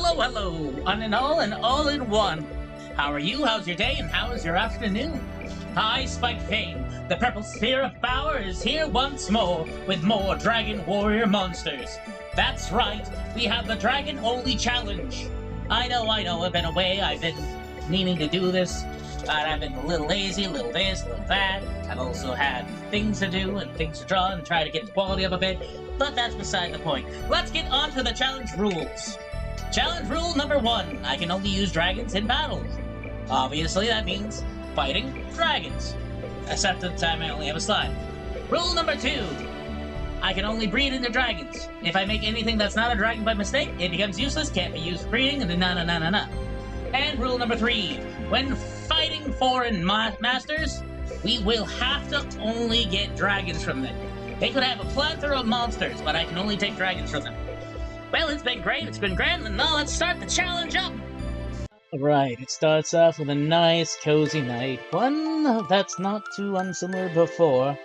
hello, one and all in one. How are you? How's your day? And how is your afternoon? I, SpikeVein, the purple sphere of power, is here once more with more Dragon Warrior monsters. That's right, we have the Dragon Only Challenge. I know, I've been away, I've been meaning to do this, but I've been a little lazy, a little this, a little that. I've also had things to do and things to draw and try to get the quality up a bit, but that's beside the point. Let's get on to the challenge rules. Challenge rule number 1, I can only use dragons in battle. Obviously, that means fighting dragons. Except at the time I only have a slide. Rule number 2, I can only breed into dragons. If I make anything that's not a dragon by mistake, it becomes useless, can't be used for breeding, and na. And rule number 3, when fighting foreign masters, we will have to only get dragons from them. They could have a plethora of monsters, but I can only take dragons from them. Well, it's been great, it's been grand, and now let's start the challenge up! Right, it starts off with a nice, cozy night. One that's not too unsimilar before.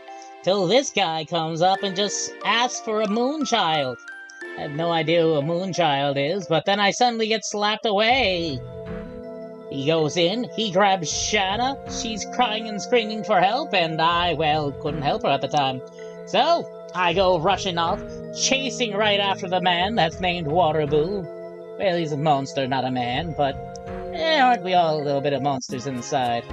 Till this guy comes up and just asks for a moonchild. I have no idea who a moonchild is, but then I suddenly get slapped away. He goes in, he grabs Shanna, she's crying and screaming for help, and I, well, couldn't help her at the time. So, I go rushing off, chasing right after the man that's named Waterboo. Well, he's a monster, not a man, but aren't we all a little bit of monsters inside?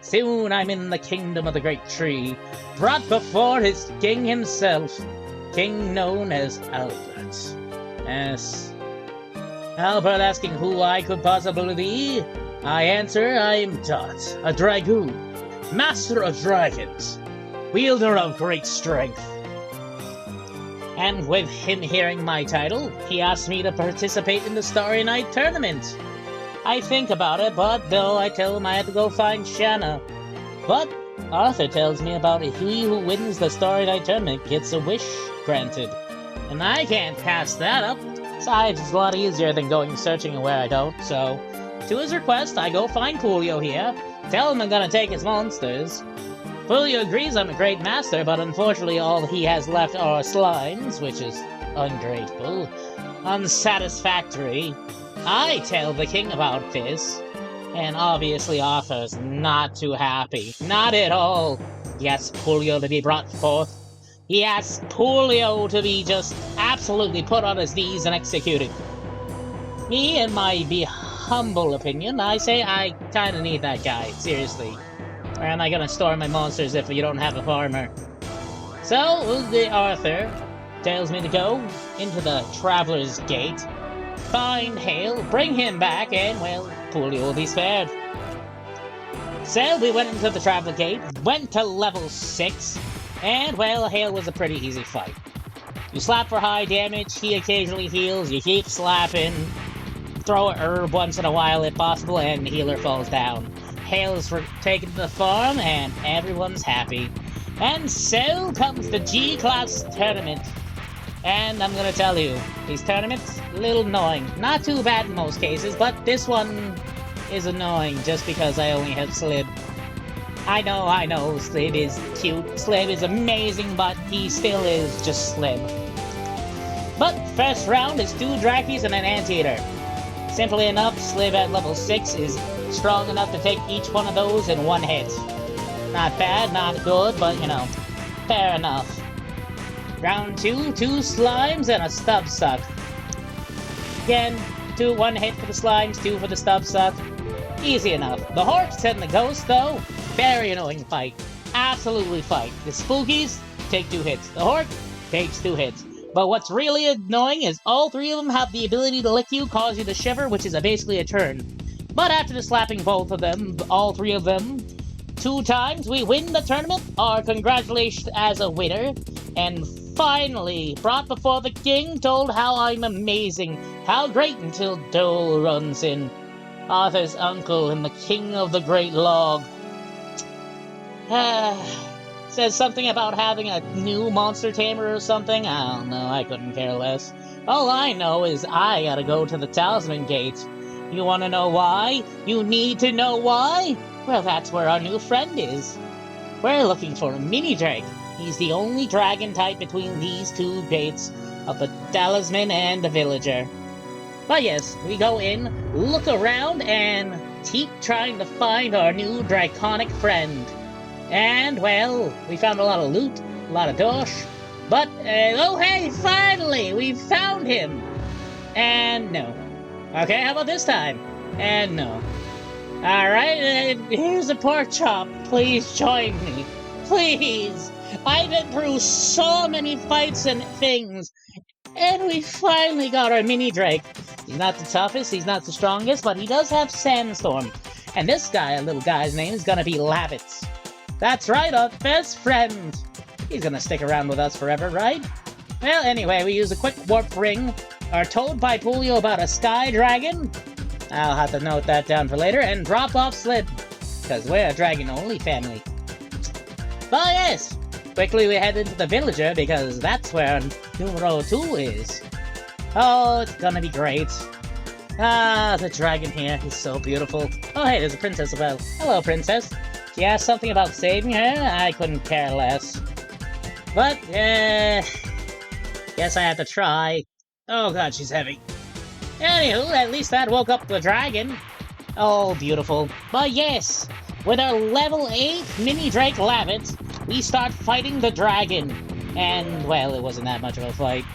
Soon I'm in the kingdom of the great tree, brought before his king himself, king known as Albert. Yes. Albert asking who I could possibly be, I answer I am Dot, a dragoon, master of dragons, wielder of great strength. And with him hearing my title, he asked me to participate in the Starry Night tournament. I think about it, but though I tell him I had to go find Shanna. But Arthur tells me about he who wins the Starry Night tournament gets a wish granted. And I can't pass that up. Besides, it's a lot easier than going searching where I don't, so to his request, I go find Coolio here, tell him I'm gonna take his monsters. Coolio agrees I'm a great master, but unfortunately all he has left are slimes, which is ungrateful, unsatisfactory. I tell the king about this, and obviously Arthur's not too happy. Not at all. He asks Coolio to be brought forth. He asks Coolio to be just absolutely put on his knees and executed. Me, in my humble opinion, I say I kinda need that guy, seriously. Where am I gonna store my monsters if you don't have a farmer? So, the Arthur tells me to go into the Traveler's Gate, find Hale, bring him back, and, well, Coolio will be spared. So, we went into the Traveler Gate, went to level 6, and, well, Hale was a pretty easy fight. You slap for high damage, he occasionally heals, you keep slapping, throw a herb once in a while if possible, and the healer falls down. Hale's taken to the farm, and everyone's happy. And so comes the G-Class tournament. And I'm gonna tell you, these tournaments, a little annoying. Not too bad in most cases, but this one is annoying just because I only have Slib. I know, Slib is cute, Slib is amazing, but he still is just Slib. But first round is 2 Drakis and an Anteater. Simply enough, Slib at level 6 is strong enough to take each one of those in 1 hit. Not bad, not good, but you know, fair enough. Round 2, 2 Slimes and a Stub Suck. Again, 1 hit for the Slimes, 2 for the Stub Suck. Easy enough. The Horks and the Ghost, though, very annoying fight. Absolutely fight. The Spookies take 2 hits. The Hork takes 2 hits. But what's really annoying is all 3 of them have the ability to lick you, cause you to shiver, which is basically a turn. But after slapping both of them, all 3 of them, 2 times, we win the tournament, are congratulations as a winner, and finally brought before the king, told how I'm amazing, how great, until Dole runs in. Arthur's uncle and the king of the great log. Says something about having a new monster tamer or something. I don't know, I couldn't care less. All I know is I gotta go to the Talisman Gate. You wanna know why? You need to know why? Well, that's where our new friend is. We're looking for a mini-drake. He's the only dragon type between these 2 gates of the Talisman and the Villager. But yes, we go in, look around, and keep trying to find our new draconic friend. And, well, we found a lot of loot, a lot of dosh, but, oh hey, finally, we found him! And no. Okay, how about this time? And no. Alright, here's a pork chop. Please join me. Please! I've been through so many fights and things, and we finally got our mini Drake. He's not the toughest, he's not the strongest, but he does have Sandstorm. And this guy, little guy's name, is gonna be Lavitz. That's right, our best friend. He's gonna stick around with us forever, right? Well, anyway, we use a quick warp ring, are told by Pulio about a sky dragon. I'll have to note that down for later, and drop off Slid, because we're a dragon-only family. But yes, quickly we head into the villager, because that's where numero 2 is. Oh, it's gonna be great. Ah, the dragon here, he's so beautiful. Oh hey, there's a princess as well. Hello, princess. She asked something about saving her, I couldn't care less. But, guess I have to try. Oh god, she's heavy. Anywho, at least that woke up the dragon. Oh, beautiful. But yes, with our level 8 mini Drake Lavitz, we start fighting the dragon. And, well, it wasn't that much of a fight.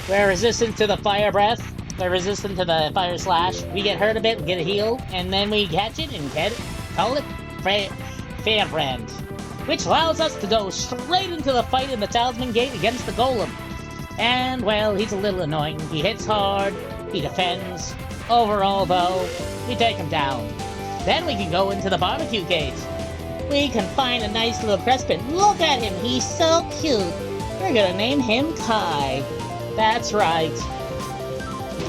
We're resistant to the fire breath, we're resistant to the fire slash, we get hurt a bit, get a heal, and then we catch it and call it Fair Brand. Which allows us to go straight into the fight in the Talisman Gate against the Golem. And, well, he's a little annoying. He hits hard, he defends. Overall, though, we take him down. Then we can go into the Barbecue Gate. We can find a nice little Crespin. Look at him, he's so cute. We're gonna name him Kai. That's right.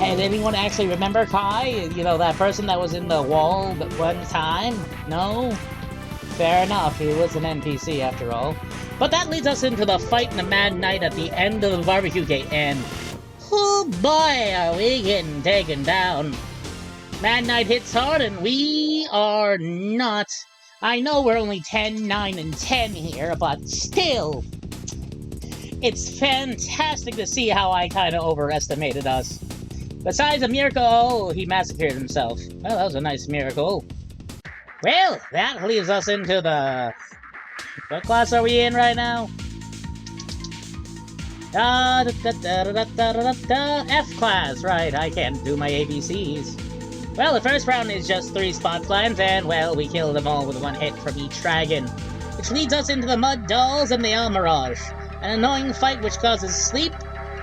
And anyone actually remember Kai? You know, that person that was in the wall one time? No? Fair enough, he was an NPC after all. But that leads us into the fight in the Mad Knight at the end of the Barbecue Gate, and oh boy, are we getting taken down. Mad Knight hits hard, and we are not. I know we're only 10, 9, and 10 here, but still, it's fantastic to see how I kind of overestimated us. Besides a miracle, he massacred himself. Well, that was a nice miracle. Well, that leaves us into the... What class are we in right now? F class, right, I can't do my ABCs. Well, the first round is just 3 spot climbs, and, well, we kill them all with 1 hit from each dragon. Which leads us into the Mud Dolls and the El Mirage. An annoying fight which causes sleep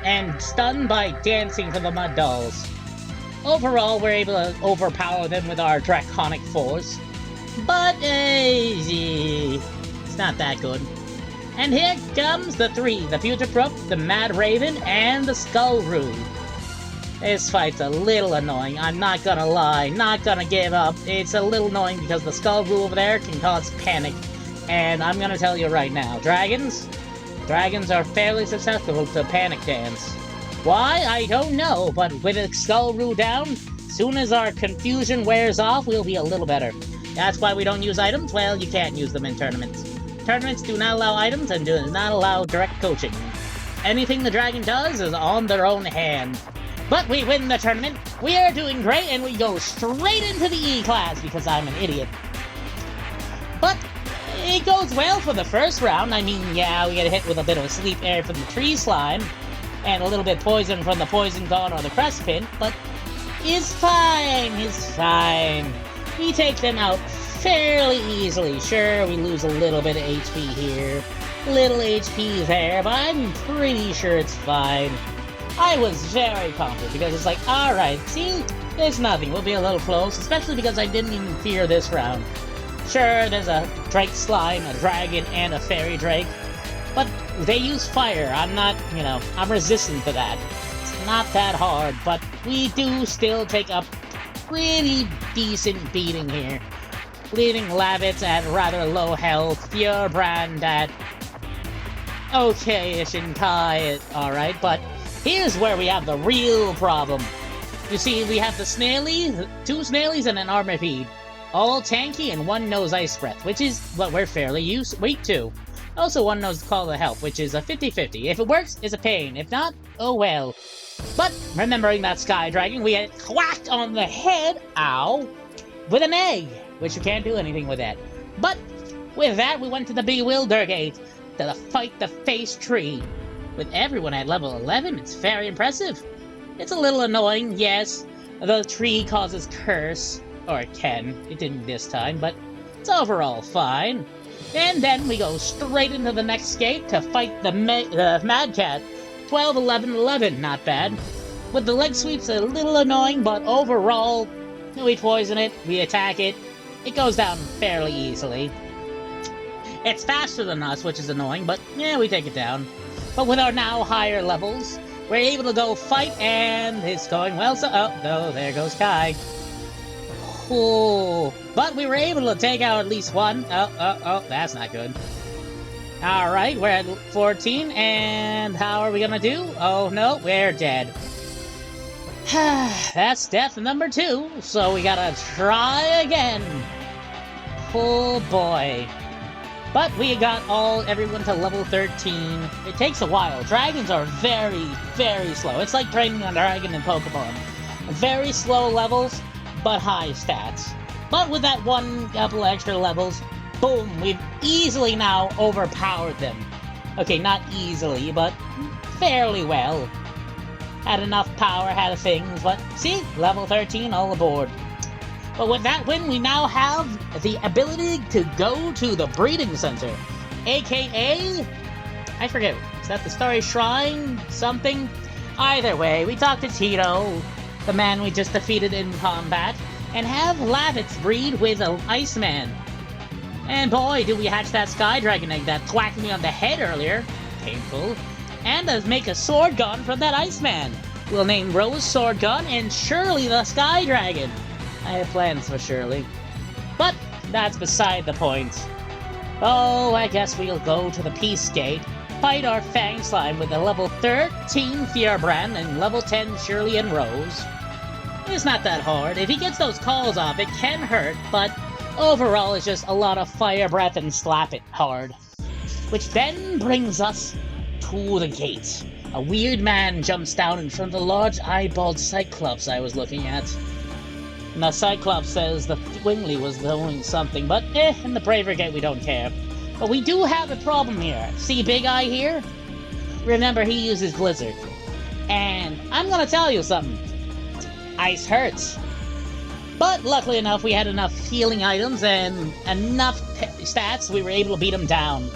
and stun by dancing to the Mud Dolls. Overall, we're able to overpower them with our Draconic Force. But, it's not that good. And here comes the 3, the Future-Proof, the Mad Raven, and the Skullroo. This fight's a little annoying, I'm not gonna lie, not gonna give up. It's a little annoying because the Skullroo over there can cause panic. And I'm gonna tell you right now, dragons are fairly susceptible to panic dance. Why? I don't know, but with a Skullroo down, soon as our confusion wears off, we'll be a little better. That's why we don't use items. Well, you can't use them in tournaments. Tournaments do not allow items and do not allow direct coaching. Anything the dragon does is on their own hand. But we win the tournament, we are doing great, and we go straight into the E class because I'm an idiot. But it goes well for the first round. I mean, yeah, we get hit with a bit of sleep air from the tree slime, and a little bit poison from the poison gun or the Crespin, but it's fine, it's fine. We take them out fairly easily. Sure, we lose a little bit of HP here, little HP there, but I'm pretty sure it's fine. I was very confident because it's like, alright, see, there's nothing, we'll be a little close, especially because I didn't even fear this round. Sure, there's a Drake Slime, a Dragon, and a Fairy Drake, but they use fire. I'm not, I'm resistant to that. It's not that hard, but we do still take a pretty decent beating here. Leaving Lavitz at rather low health, Pure Brand at okay-ish and Kai, alright, but here's where we have the real problem. You see, we have the Snaily, 2 Snailies, and an Armorpede. All tanky and 1 knows Ice Breath, which is what we're fairly weak to. Also, 1 knows Call to Help, which is a 50-50. If it works, it's a pain. If not, oh well. But remembering that Sky Dragon, we had whacked on the head, ow, with an egg, which you can't do anything with that. But with that, we went to the Bewilder Gate to fight the Face Tree. With everyone at level 11, it's very impressive. It's a little annoying, yes. The tree causes curse, or it can. It didn't this time, but it's overall fine. And then we go straight into the next gate to fight the Mad Cat. 12, 11, 11, not bad. With the leg sweeps, a little annoying, but overall, we poison it, we attack it. It goes down fairly easily. It's faster than us, which is annoying, but yeah, we take it down. But with our now higher levels, we're able to go fight, and it's going well, so... Oh, no, there goes Kai. Ooh. But we were able to take out at least one. Oh, that's not good. Alright, we're at 14, and how are we gonna do? Oh, no, we're dead. That's death number 2, so we gotta try again. Oh, boy. But we got everyone to level 13. It takes a while. Dragons are very, very slow. It's like training a dragon in Pokemon. Very slow levels, but high stats. But with that couple extra levels, boom, we've easily now overpowered them. Okay, not easily, but fairly well. Had enough power, had things, but see, level 13 all aboard. But with that win, we now have the ability to go to the Breeding Center, aka, I forget, is that the Starry Shrine? Something? Either way, we talk to Tito, the man we just defeated in combat, and have Lavitz breed with an Iceman. And boy, do we hatch that Sky Dragon egg that thwacked me on the head earlier. Painful. And make a sword gun from that Iceman. We'll name Rose Sword Gun and Shirley the Sky Dragon. I have plans for Shirley. But that's beside the point. Oh, I guess we'll go to the Peace Gate, fight our Fang Slime with a level 13 Fierbrand and level 10 Shirley and Rose. It's not that hard. If he gets those calls off, it can hurt, but overall it's just a lot of fire breath and slap it hard. Which then brings us to the gate. A weird man jumps down in front of the large eyeballed Cyclops I was looking at. And the Cyclops says the Wingley was doing something, but in the Braver Gate we don't care. But we do have a problem here. See Big Eye here? Remember, he uses Blizzard. And I'm gonna tell you something. Ice hurts. But luckily enough, we had enough healing items and enough stats, we were able to beat him down.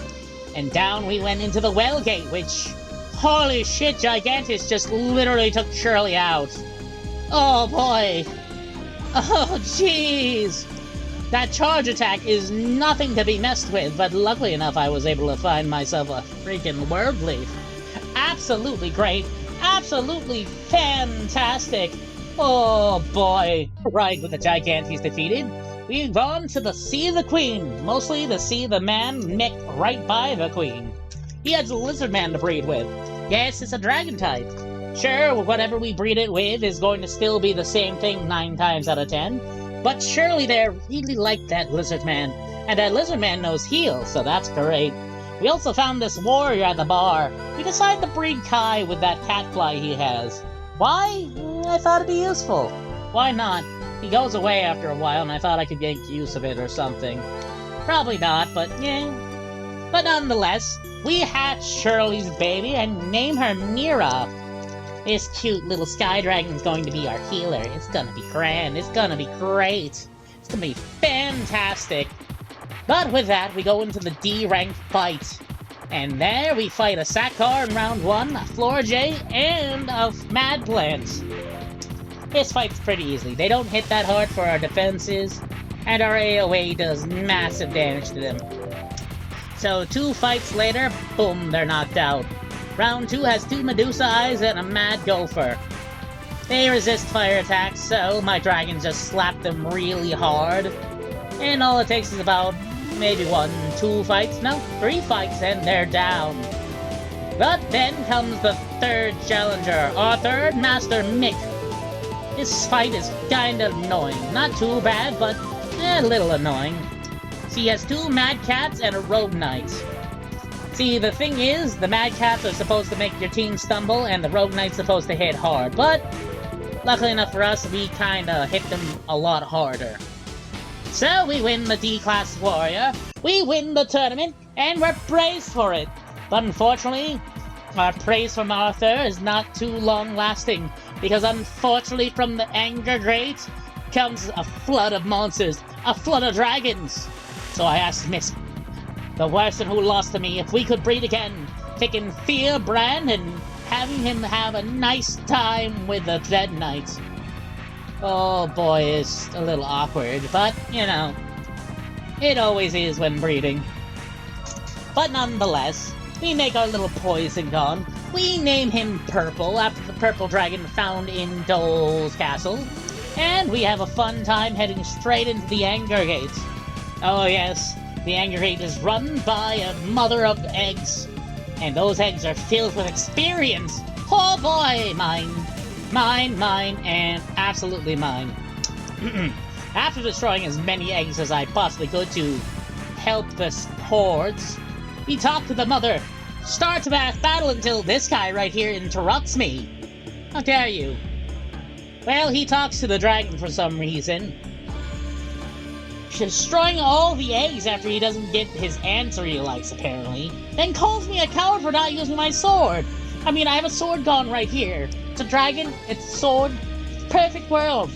And down we went into the Well Gate, which... Holy shit, Gigantus just literally took Shirley out. Oh boy. Oh jeez. That charge attack is nothing to be messed with, but luckily enough I was able to find myself a freaking Word Leaf. Absolutely great. Absolutely fantastic. Oh boy. Right, with the Gigantes defeated, we've gone to the Sea of the Queen, mostly to see the man nicked right by the Queen. He has a lizard man to breed with. Yes, it's a dragon type. Sure, whatever we breed it with is going to still be the same thing 9 times out of 10, but surely they really like that lizard man, and that lizard man knows heal, so that's great. We also found this warrior at the bar. We decided to breed Kai with that catfly he has. Why? I thought it'd be useful. Why not? He goes away after a while, and I thought I could make use of it or something. Probably not, but yeah. But nonetheless, we hatch Shirley's baby and name her Mira. This cute little Sky Dragon's going to be our healer. It's gonna be grand. It's gonna be great. It's gonna be fantastic. But with that, we go into the D-ranked fight. And there we fight a Sakar in round 1, a Florjay, and a Mad Plant. This fight's pretty easy. They don't hit that hard for our defenses, and our AoE does massive damage to them. So 2 fights later, boom, they're knocked out. Round 2 has 2 Medusa Eyes and a Mad Gopher. They resist fire attacks, so my dragon just slapped them really hard. And all it takes is about maybe 1, 2 fights, no, 3 fights, and they're down. But then comes the 3rd challenger, our 3rd Master Mick. This fight is kinda annoying. Not too bad, but a little annoying. He has 2 Mad Cats and a Rogue Knight. See, the thing is, the Mad Cats are supposed to make your team stumble, and the Rogue Knight's supposed to hit hard, but luckily enough for us, we kinda hit them a lot harder. So we win the D-Class Warrior, we win the tournament, and we're praised for it. But unfortunately, our praise from Arthur is not too long-lasting, because unfortunately from the Anger Grate comes a flood of monsters, a flood of dragons. So I asked Miss, the person who lost to me, if we could breed again, taking Fear Brand and having him have a nice time with the Dead Knight. Oh boy, it's a little awkward, but, you know, it always is when breeding. But nonetheless, we make our little poison gun. We name him Purple, after the purple dragon found in Dole's castle. And we have a fun time heading straight into the Anger Gate. Oh yes, the Anger Gate is run by a mother of eggs. And those eggs are filled with experience. Oh boy, mine, and absolutely mine. After destroying as many eggs as I possibly could to help the hordes, we talk to the mother. Start to battle until this guy right here interrupts me. How dare you? Well, he talks to the dragon for some reason. Destroying all the eggs after he doesn't get his answer he likes, apparently. Then calls me a coward for not using my sword. I mean, I have a sword gone right here. It's a dragon, it's a sword, perfect world.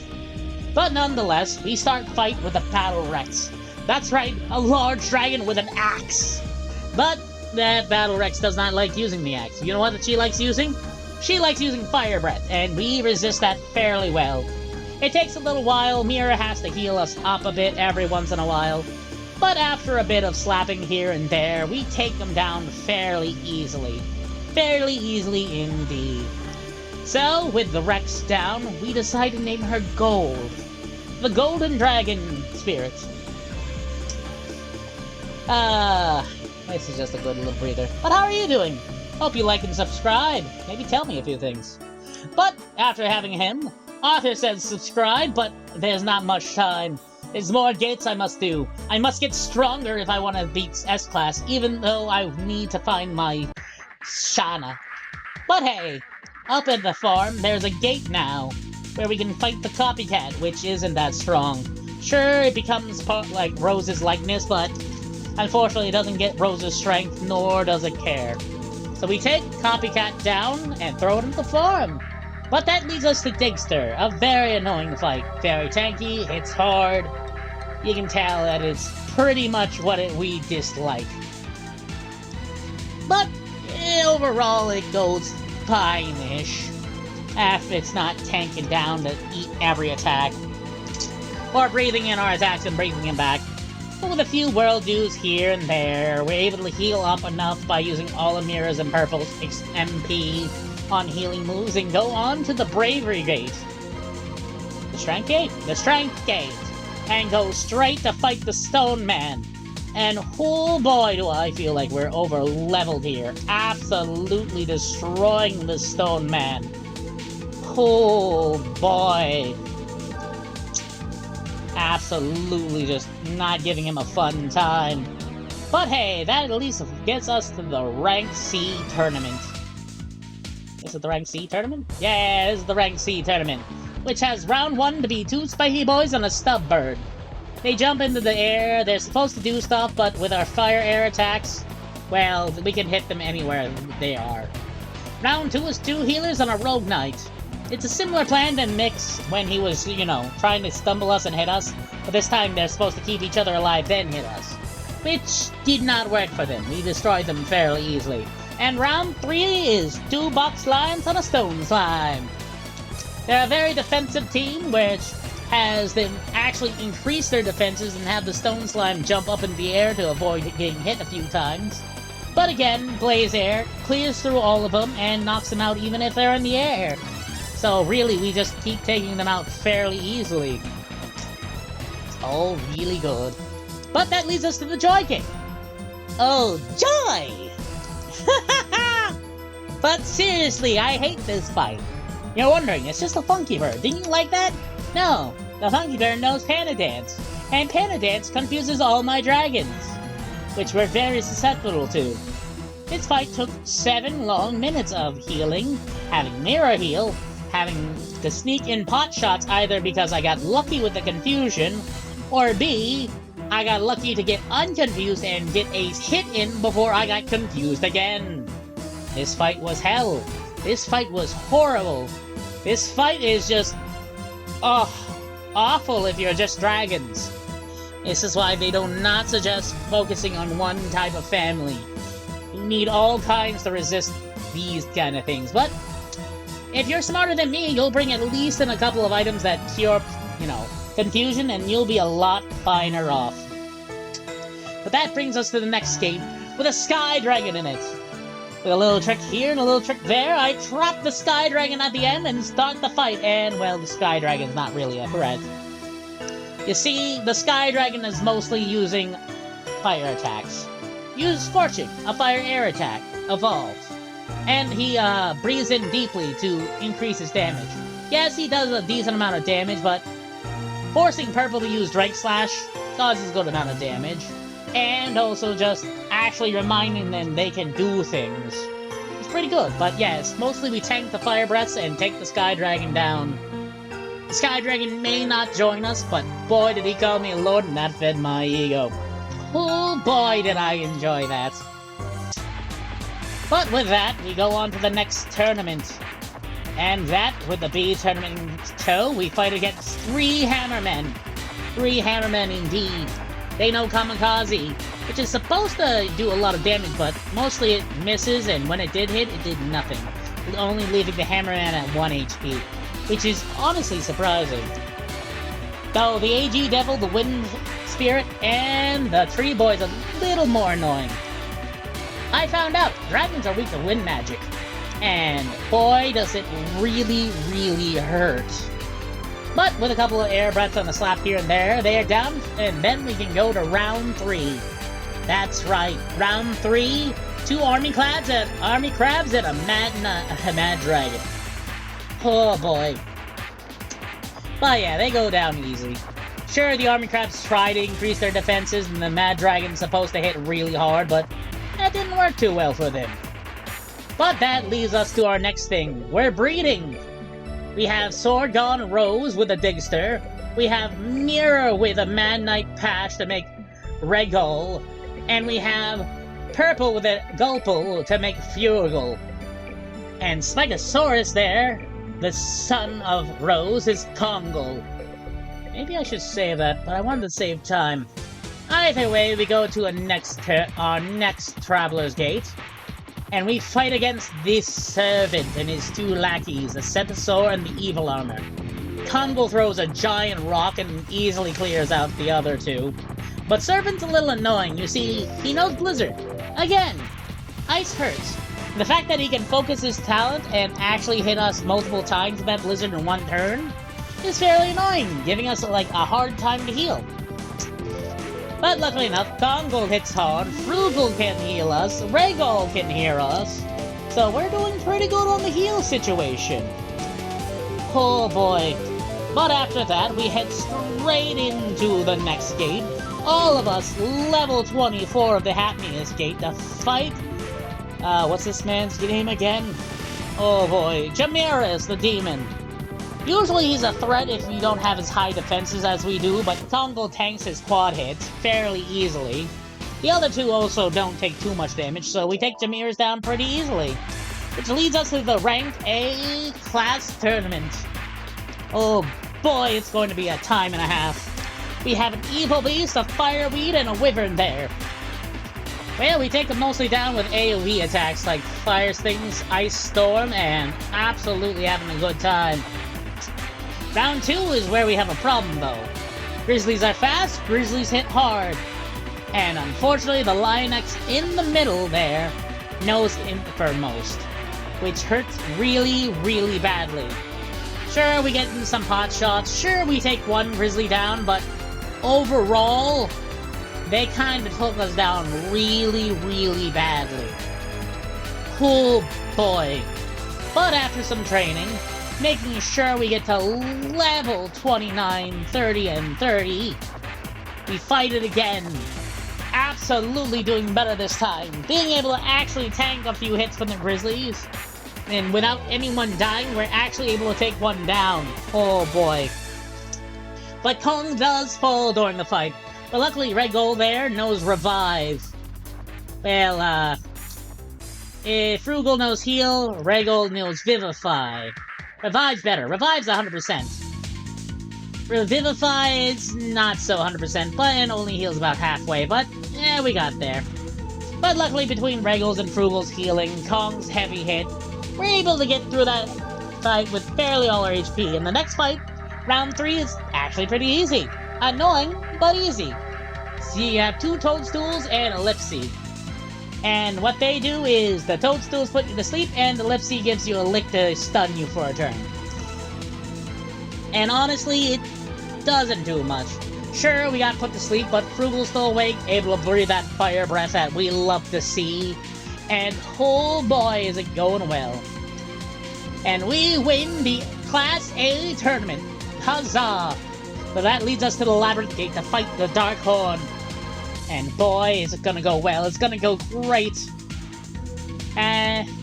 But nonetheless, we start fight with a Battle Rex. That's right, a large dragon with an axe. But that Battle Rex does not like using the axe. You know what she likes using? She likes using Fire Breath, and we resist that fairly well. It takes a little while, Mira has to heal us up a bit every once in a while. But after a bit of slapping here and there, we take them down fairly easily. Fairly easily indeed. So, with the Rex down, we decide to name her Gold. The Golden Dragon Spirit. This is just a good little breather. But how are you doing? Hope you like and subscribe. Maybe tell me a few things. But after having him, Arthur says subscribe, but there's not much time. There's more gates I must do. I must get stronger if I want to beat S-Class, even though I need to find my Shana. But hey, up at the farm, there's a gate now, where we can fight the copycat, which isn't that strong. Sure, it becomes like Rose's likeness, but unfortunately it doesn't get Rose's strength, nor does it care. So we take Copycat down and throw it into the farm. But that leads us to Digster, a very annoying fight. Very tanky, hits hard. You can tell that it's pretty much what we dislike. But overall it goes fine-ish. After it's not tanking down to eat every attack. Or breathing in our attacks and breathing them back. But with a few world dues here and there, we're able to heal up enough by using all of Mira's and Purple's MP on healing moves and go on to the Bravery Gate. The Strength Gate? The Strength Gate! And go straight to fight the Stone Man. And oh boy do I feel like we're over-leveled here. Absolutely destroying the Stone Man. Oh boy. Absolutely just not giving him a fun time. But hey, that at least gets us to the Rank C tournament. Is it the Rank C tournament? Yeah, this is the Rank C tournament, which has round 1 to be 2 spiky boys and a stub bird. They jump into the air, they're supposed to do stuff, but with our fire air attacks, well, we can hit them anywhere they are. Round 2 is 2 healers and a rogue knight. It's a similar plan to Mix when he was, you know, trying to stumble us and hit us, but this time they're supposed to keep each other alive then hit us. Which did not work for them. We destroyed them fairly easily. And round 3 is 2 box slimes and a stone slime. They're a very defensive team, which has them actually increase their defenses and have the stone slime jump up in the air to avoid getting hit a few times. But again, Blaze Air clears through all of them and knocks them out even if they're in the air. So really, we just keep taking them out fairly easily. It's all really good. But that leads us to the Joy King. Oh, Joy! But seriously, I hate this fight. You're wondering, it's just a Funky Bird. Didn't you like that? No, the Funky Bird knows Panda Dance. And Panda Dance confuses all my dragons, which we're very susceptible to. This fight took 7 long minutes of healing, having mirror heal, having to sneak in pot shots either because I got lucky with the confusion, or B, I got lucky to get unconfused and get a hit in before I got confused again. This fight was hell. This fight was horrible. This fight is just, awful if you're just dragons. This is why they do not suggest focusing on one type of family. You need all kinds to resist these kind of things, but if you're smarter than me, you'll bring at least in a couple of items that cure, confusion, and you'll be a lot finer off. But that brings us to the next gate, with a Sky Dragon in it. With a little trick here and a little trick there, I trap the Sky Dragon at the end and start the fight, and, well, the Sky Dragon's not really a threat. You see, the Sky Dragon is mostly using fire attacks. Use Scorching, a fire-air attack, evolved. And he breathes in deeply to increase his damage. Yes, he does a decent amount of damage, but forcing Purple to use Drake Slash causes a good amount of damage. And also just actually reminding them they can do things. It's pretty good, but yes, mostly we tank the Fire Breaths and take the Sky Dragon down. The Sky Dragon may not join us, but boy did he call me a lord and that fed my ego. Oh boy did I enjoy that. But with that, we go on to the next tournament. And that, with the B tournament in tow, we fight against 3 Hammermen. 3 Hammermen indeed. They know Kamikaze, which is supposed to do a lot of damage, but mostly it misses, and when it did hit, it did nothing. Only leaving the Hammerman at 1 HP, which is honestly surprising. Though the AG Devil, the Wind Spirit, and the Tree Boy's a little more annoying. I found out dragons are weak to wind magic, and boy does it really, really hurt. But with a couple of air breaths on the slap here and there, they are down, and then we can go to round 3. That's right, round 3, 2 army crabs and a mad dragon. Oh boy. But yeah, they go down easy. Sure, the army crabs try to increase their defenses, and the mad dragon's supposed to hit really hard, but that didn't work too well for them. But that leads us to our next thing. We're breeding! We have Sorgon Rose with a Digster. We have Mirror with a Mad Knight Patch to make Regal. And we have Purple with a Gulple to make Fugal. And Spikeosaurus there, the son of Rose, is Kongle. Maybe I should save that, but I wanted to save time. Either way, we go to our next Traveler's Gate, and we fight against the Servant and his 2 lackeys, the Centaur and the Evil Armor. Kongle throws a giant rock and easily clears out the other 2. But Servant's a little annoying. You see, he knows Blizzard. Again, ice hurts. The fact that he can focus his talent and actually hit us multiple times with that Blizzard in 1 turn is fairly annoying, giving us like a hard time to heal. But luckily enough, Kongle hits hard, Frugal can heal us, Regal can heal us, so we're doing pretty good on the heal situation. Oh boy. But after that, we head straight into the next gate. All of us level 24 of the Happiest Gate to fight... what's this man's name again? Oh boy, Jamiris the Demon. Usually he's a threat if you don't have as high defenses as we do, but Kongle tanks his quad hits fairly easily. The other 2 also don't take too much damage, so we take Jamiris down pretty easily. Which leads us to the Ranked A class tournament. Oh boy, it's going to be a time and a half. We have an Evil Beast, a Fireweed, and a Wyvern there. Well, we take them mostly down with AoE attacks like Fire Stings, Ice Storm, and absolutely having a good time. Round 2 is where we have a problem, though. Grizzlies are fast, Grizzlies hit hard. And unfortunately, the Lionex in the middle there knows Infernmost, which hurts really, really badly. Sure, we get in some pot shots, sure, we take 1 Grizzly down, but overall, they kind of took us down really, really badly. Oh boy. But after some training, making sure we get to level 29, 30, and 30, we fight it again. absolutely doing better this time. Being able to actually tank a few hits from the Grizzlies. And without anyone dying, we're actually able to take one down. Oh boy. But Kong does fall during the fight. But luckily, Red Gold there knows Revive. Well, if Frugal knows Heal, Red Gold knows Vivify. Revive's better. Revive's 100%. Revivify is not so 100%, but it only heals about halfway, but yeah, we got there. But luckily, between Regal's and Frugal's healing, Kong's heavy hit, we're able to get through that fight with barely all our HP. And the next fight, round 3, is actually pretty easy. Annoying, but easy. So you have 2 Toadstools and Ellipsy. And what they do is, the Toadstools put you to sleep, and the Ellipsy gives you a lick to stun you for a turn. And honestly, it doesn't do much. Sure, we got put to sleep, but Frugal's still awake, able to breathe that fire breath that we love to see. And oh boy, is it going well. And we win the Class A tournament. Huzzah! But that leads us to the Labyrinth Gate to fight the Dark Horn. And boy, is it gonna go well. It's gonna go great.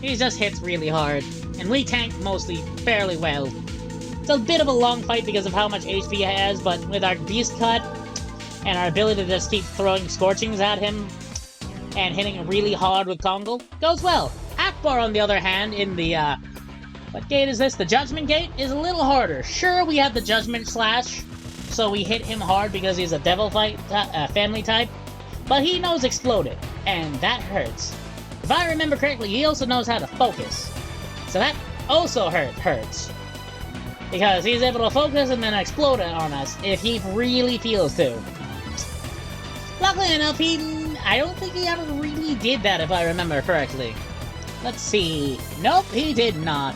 He just hits really hard. And we tank mostly fairly well. It's a bit of a long fight because of how much HP he has, but with our Beast Cut and our ability to just keep throwing Scorchings at him and hitting him really hard with Kongle, goes well. Akbar, on the other hand, in the, what gate is this? The Judgment Gate is a little harder. Sure, we have the Judgment Slash, so we hit him hard because he's a Devil family type, but he knows Exploded, and that hurts. If I remember correctly, he also knows how to focus, so that also hurts. Because he's able to focus and then explode it on us if he really feels to. Luckily enough, I don't think he ever really did that if I remember correctly. Let's see. Nope, he did not.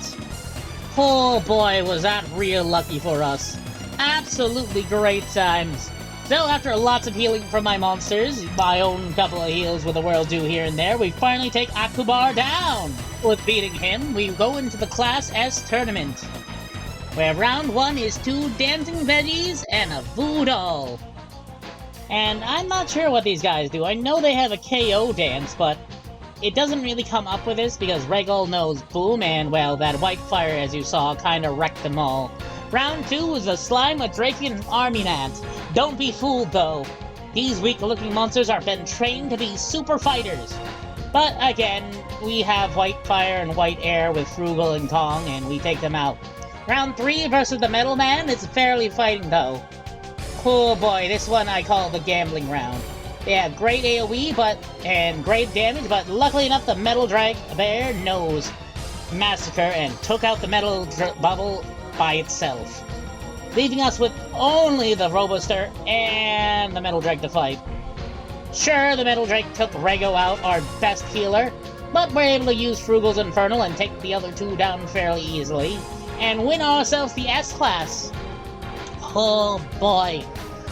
Oh boy, was that real lucky for us. Absolutely great times. So after lots of healing from my monsters, my own couple of heals with the World Dew here and there, we finally take Akbar down. With beating him, we go into the Class S tournament, where round 1 is 2 Dancing Veggies and a Voodoo. And I'm not sure what these guys do. I know they have a KO dance, but it doesn't really come up with this because Regal knows Boom, and well, that White Fire, as you saw, kinda wrecked them all. Round 2 is a Slime, a Drake, and Army Gnat. Don't be fooled, though. These weak-looking monsters are been trained to be super fighters. But again, we have White Fire and White Air with Frugal and Kong, and we take them out. Round 3 versus the Metal Man is fairly fighting, though. Oh boy, this one I call the gambling round. They have great AoE and great damage, but luckily enough, the Metal Drake Bear knows Massacre and took out the Metal Bubble by itself, leaving us with only the Robuster and the Metal Drake to fight. Sure, the Metal Drake took Rego out, our best healer, but we're able to use Frugal's Infernal and take the other 2 down fairly easily, and win ourselves the S-Class. Oh boy.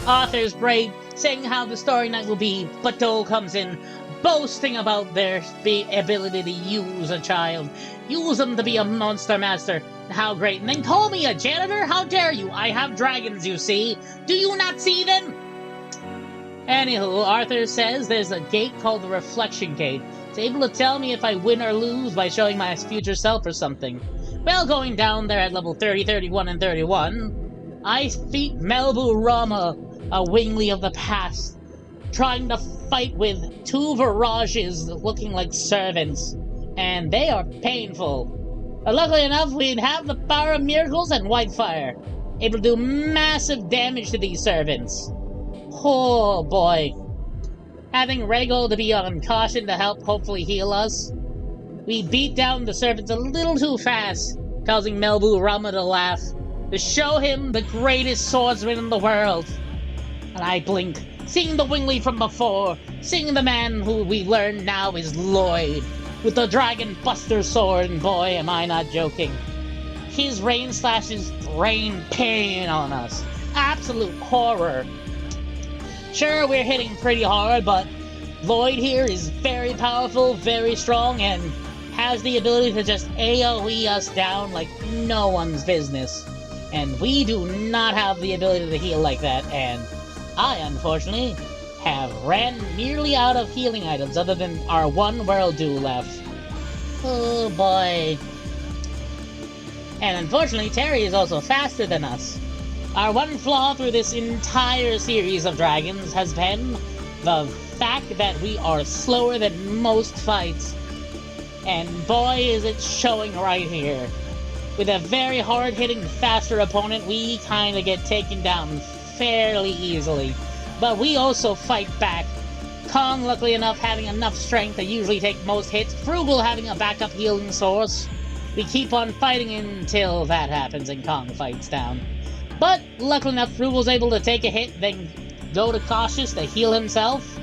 Arthur's brave, saying how the story night will be, but Dole comes in, boasting about their ability to use a child. Use them to be a monster master. How great. And then call me a janitor? How dare you? I have dragons, you see. Do you not see them? Anywho, Arthur says there's a gate called the Reflection Gate. It's able to tell me if I win or lose by showing my future self or something. Well, going down there at level 30, 31, and 31, I defeat Melbu Rama, a Wingly of the past, trying to fight with 2 Virages looking like servants, and they are painful. But luckily enough, we have the power of miracles and Whitefire, able to do massive damage to these servants. Oh boy. Having Regal to be on caution to help hopefully heal us, we beat down the servants a little too fast, causing Melbu Rama to laugh, to show him the greatest swordsman in the world. And I blink, seeing the Wingly from before, seeing the man who we learn now is Lloyd, with the Dragon Buster sword, and boy, am I not joking. His rain slashes rain pain on us. Absolute horror. Sure, we're hitting pretty hard, but Lloyd here is very powerful, very strong, and has the ability to just AoE us down like no one's business. And we do not have the ability to heal like that, and I, unfortunately, have ran nearly out of healing items other than our one World Dew left. Oh boy. And unfortunately, Terry is also faster than us. Our one flaw through this entire series of dragons has been the fact that we are slower than most fights. And boy is it showing right here. With a very hard-hitting, faster opponent, we kinda get taken down fairly easily. But we also fight back. Kong, luckily enough, having enough strength to usually take most hits. Frugal having a backup healing source. We keep on fighting until that happens and Kong fights down. But, luckily enough, Frugal's able to take a hit, then go to Cautious to heal himself.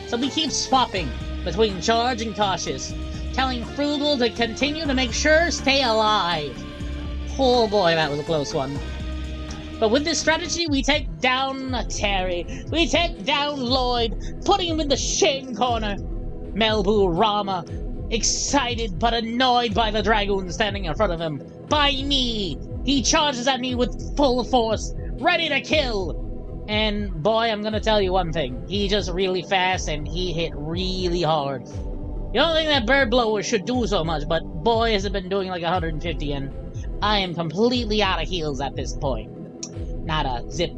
So we keep swapping between Charge and Cautious, telling Frugal to continue to make sure stay alive. Oh boy, that was a close one. But with this strategy, we take down Terry, we take down Lloyd, putting him in the shame corner. Melbu Rama, excited but annoyed by the dragoon standing in front of him. By me! He charges at me with full force, ready to kill! And boy, I'm gonna tell you one thing. He's just really fast and he hit really hard. You don't think that bird blower should do so much, but boy has it been doing like 150 and I am completely out of heals at this point. Not a zip.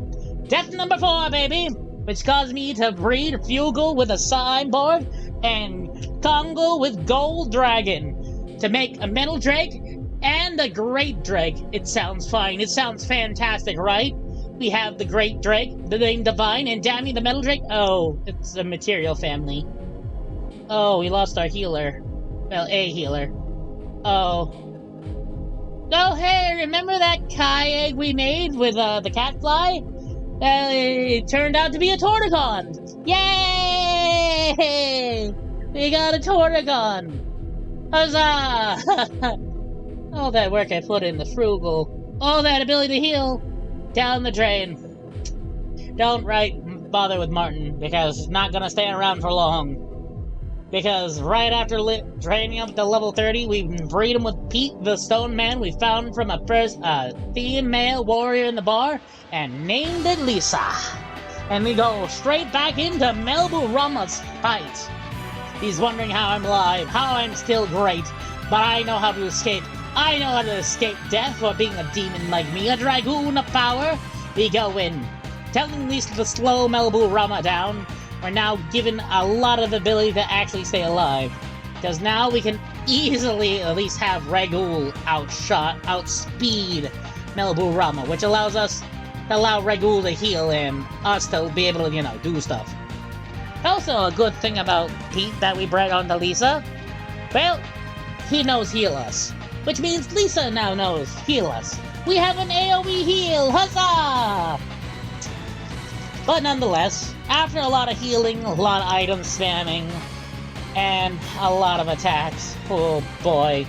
Death number 4, baby! Which caused me to breed Fugal with a signboard and Congo with Gold Dragon to make a Metal Drake and a Great Drake. It sounds fine. It sounds fantastic, right? We have the Great Drake, the name Divine, and Dammy the Metal Drake. Oh, it's a material family. Oh, we lost our healer. Well, a healer. Oh. Oh, hey, remember that Kai egg we made with the catfly? Well, it turned out to be a Tortigon. Yay! We got a Tortigon. Huzzah! All that work I put in the Frugal, all that ability to heal, down the drain. Don't bother with Martin, because he's not gonna stay around for long. Because right after draining up to level 30, we breed him with Pete, the stone man we found from a female warrior in the bar, and named it Lisa. And we go straight back into Melbu Rama's fight. He's wondering how I'm alive, how I'm still great, but I know how to escape. I know how to escape death for being a demon like me, a dragoon of power. We go in, telling Lisa to slow Melbu Rama down. We're now given a lot of ability to actually stay alive. Because now we can easily at least have Ragul outspeed Melbu Rama, which allows us to allow Ragul to heal and us to be able to, do stuff. Also, a good thing about Pete that we bred onto Lisa, well, he knows heal us. Which means Lisa now knows heal us. We have an AoE heal! Huzzah! But nonetheless, after a lot of healing, a lot of item spamming, and a lot of attacks, oh boy,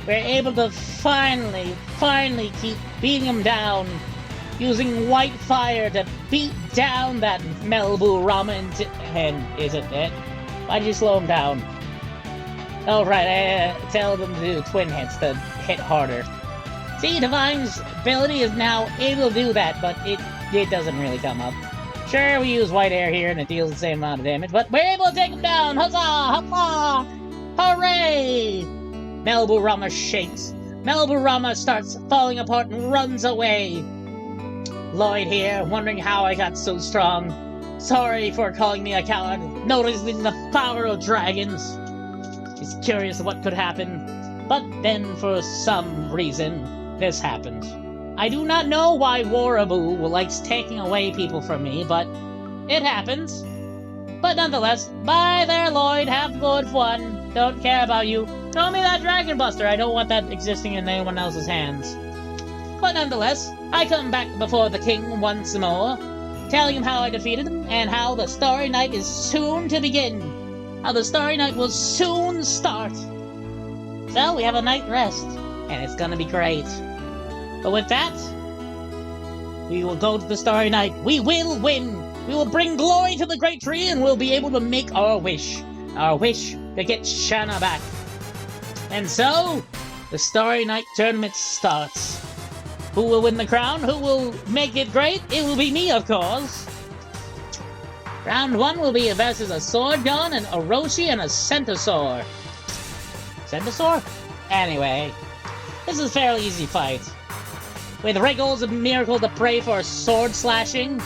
we're able to finally keep beating him down, using white fire to beat down that Melbu Rama and is it dead? Why did you slow him down? Oh right, I tell them to do twin hits to hit harder. See, Divine's ability is now able to do that, but it doesn't really come up. Sure, we use white air here and it deals the same amount of damage, but we're able to take him down! Huzzah! Huzzah! Hooray! Melbu Rama shakes. Melbu Rama starts falling apart and runs away. Lloyd here, wondering how I got so strong. Sorry for calling me a coward, noticing the power of dragons. He's curious what could happen, but then for some reason, this happens. I do not know why Warabu likes taking away people from me, but it happens. But nonetheless, bye there, Lloyd. Have good fun. Don't care about you. Throw me that Dragon Buster. I don't want that existing in anyone else's hands. But nonetheless, I come back before the king once more, telling him how I defeated him, and how the Starry Night is soon to begin. How the Starry Night will soon start. So, we have a night rest, and it's gonna be great. But with that, we will go to the Starry Night. We will win! We will bring glory to the Great Tree, and we'll be able to make our wish. Our wish to get Shanna back. And so, the Starry Night tournament starts. Who will win the crown? Who will make it great? It will be me, of course. Round 1 will be versus a Sword Gun, an Orochi, and a Centaur. Centaur? Anyway, this is a fairly easy fight. With Wriggle's miracle to pray for sword slashing,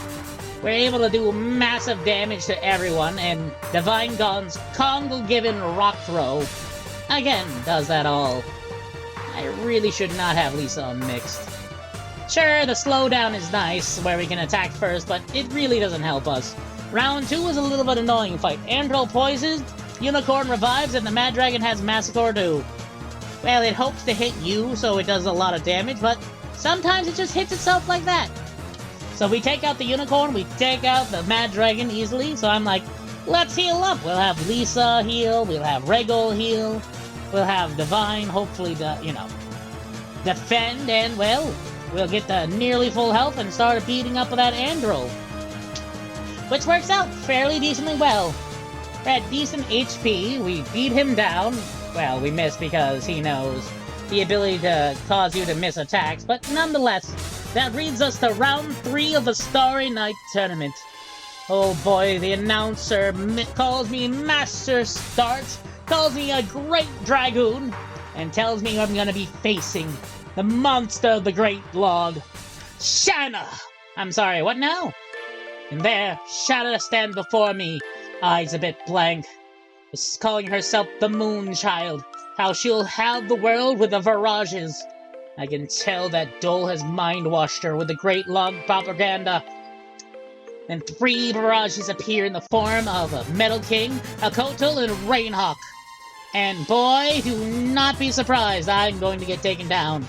we're able to do massive damage to everyone, and Divine Gun's Congo-given rock throw, again, does that all. I really should not have Lisa on mixed. Sure, the slowdown is nice, where we can attack first, but it really doesn't help us. Round 2 is a little bit annoying fight. Andro poisons, Unicorn revives, and the Mad Dragon has Massacre too. Well, it hopes to hit you, so it does a lot of damage, but sometimes it just hits itself like that. So we take out the Unicorn, we take out the Mad Dragon easily, so I'm like, let's heal up! We'll have Lisa heal, we'll have Regal heal, we'll have Divine, hopefully, defend, and, well, we'll get the nearly full health and start beating up that Andro. Which works out fairly decently well. We're at decent HP, we beat him down. Well, we missed because he knows the ability to cause you to miss attacks, but nonetheless, that leads us to round 3 of the Starry Night Tournament. Oh boy, the announcer calls me Master Start, calls me a Great Dragoon, and tells me I'm gonna be facing the monster of the Great Log, Shanna! I'm sorry, what now? And there, Shanna stands before me, eyes a bit blank, calling herself the Moon Child, how she'll have the world with the Virages. I can tell that Dole has mind-washed her with the Great Log propaganda. Then 3 Virages appear in the form of a Metal King, a Kotal, and Rainhawk. And boy, do not be surprised, I'm going to get taken down.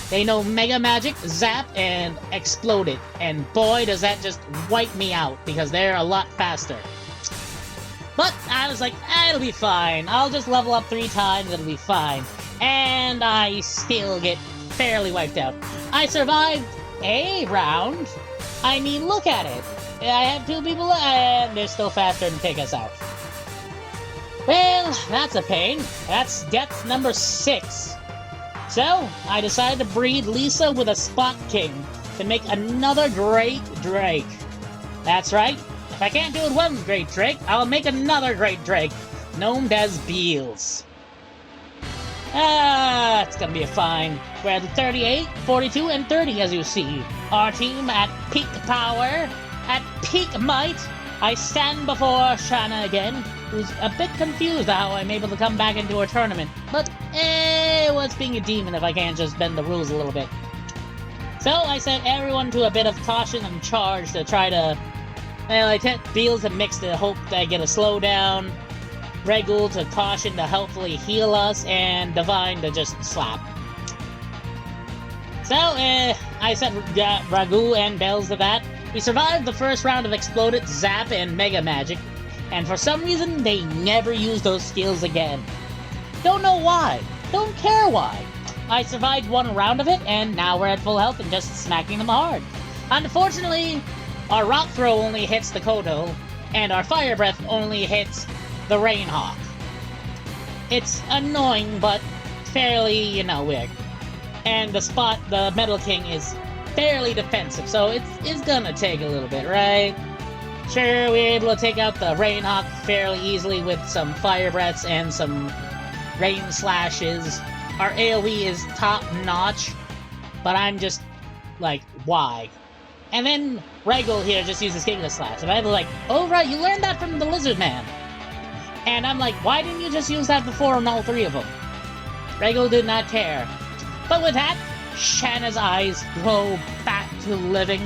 They know Mega Magic, Zap, and Explode It. And boy, does that just wipe me out, because they're a lot faster. But I was like, it'll be fine. I'll just level up 3 times, it'll be fine. And I still get fairly wiped out. I survived a round. I mean, look at it. I have 2 people, and they're still faster and take us out. Well, that's a pain. That's death number 6. So, I decided to breed Lisa with a Spot King to make another Great Drake. That's right. If I can't do it one Great Drake, I'll make another Great Drake, known as Beals. It's gonna be a fine. We're at 38, 42, and 30, as you see. Our team at peak power, at peak might. I stand before Shanna again, who's a bit confused how I'm able to come back into a tournament. But, what's being a demon if I can't just bend the rules a little bit? So, I set everyone to a bit of caution and charge to try to... Well, I set Beals to mix to hope that I get a slowdown, Regul to caution to hopefully heal us, and Divine to just slap. So, I set Ragu and Bells to that. We survived the first round of Exploded, Zap, and Mega Magic, and for some reason, they never used those skills again. Don't know why. Don't care why. I survived 1 round of it, and now we're at full health and just smacking them hard. Unfortunately, our Rock Throw only hits the Kodo, and our Fire Breath only hits the Rainhawk. It's annoying, but fairly, weird. And the Metal King is fairly defensive, so it's gonna take a little bit, right? Sure, we're able to take out the Rainhawk fairly easily with some Fire Breaths and some Rain Slashes. Our AoE is top-notch, but I'm just like, why? And then Regal here just uses Giga Slash, and I'm like, oh right, you learned that from the Lizard Man. And I'm like, why didn't you just use that before on all 3 of them? Regal did not care. But with that, Shanna's eyes grow back to living.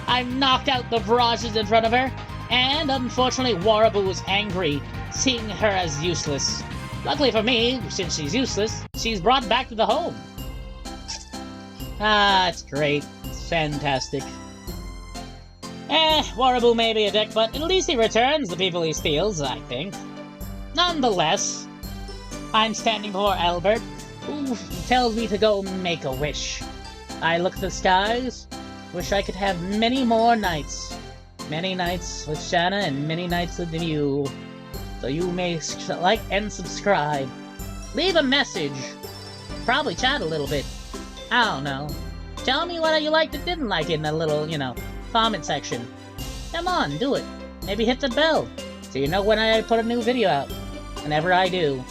I knocked out the Virages in front of her, and unfortunately Warabu was angry, seeing her as useless. Luckily for me, since she's useless, she's brought back to the home. It's great. It's fantastic. Warabu may be a dick, but at least he returns the people he steals, I think. Nonetheless, I'm standing before Albert, who tells me to go make a wish. I look at the skies, wish I could have many more nights. Many nights with Shanna and many nights with you. So you may like and subscribe. Leave a message. Probably chat a little bit. I don't know. Tell me what you liked and didn't like in the little, comment section. Come on, do it. maybe hit the bell, so you know when I put a new video out. Whenever I do.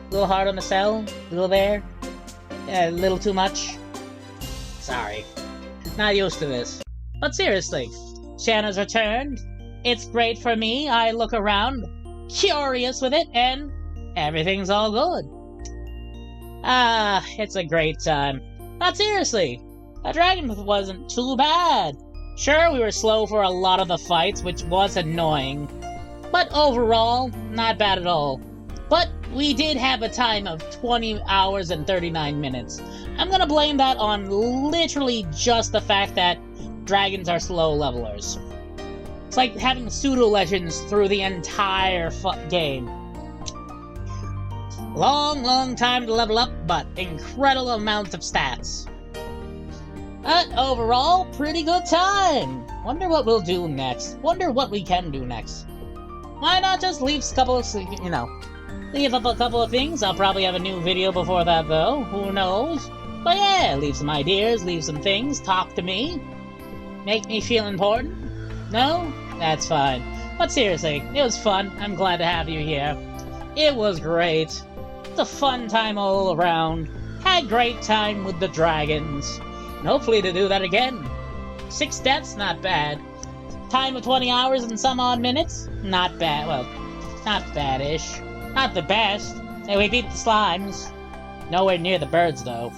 A little hard on the cell, a little there. Yeah, a little too much. Sorry. Not used to this. But seriously, Shanna's returned. It's great for me. I look around, curious with it, and everything's all good. It's a great time. But seriously, that dragon wasn't too bad. Sure, we were slow for a lot of the fights, which was annoying. But overall, not bad at all. But we did have a time of 20 hours and 39 minutes. I'm gonna blame that on literally just the fact that dragons are slow levelers. It's like having pseudo-legends through the entire game. Long time to level up, but incredible amounts of stats. But overall, pretty good time. Wonder what we'll do next. Wonder what we can do next. Why not just leave a couple of, leave up a couple of things. I'll probably have a new video before that, though. Who knows? But yeah, leave some ideas, leave some things, talk to me. Make me feel important? No? That's fine. But seriously, it was fun. I'm glad to have you here. It was great. It's a fun time all around. Had great time with the dragons. And hopefully to do that again. 6 deaths, not bad. Time of 20 hours and some odd minutes? Not bad. Well, not bad-ish. Not the best. Hey, we beat the slimes. Nowhere near the birds, though.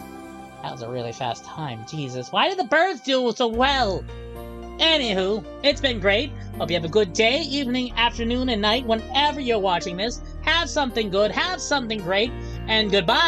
That was a really fast time. Jesus, why did the birds do so well? Anywho, it's been great. Hope you have a good day, evening, afternoon, and night. Whenever you're watching this, have something good, have something great, and goodbye!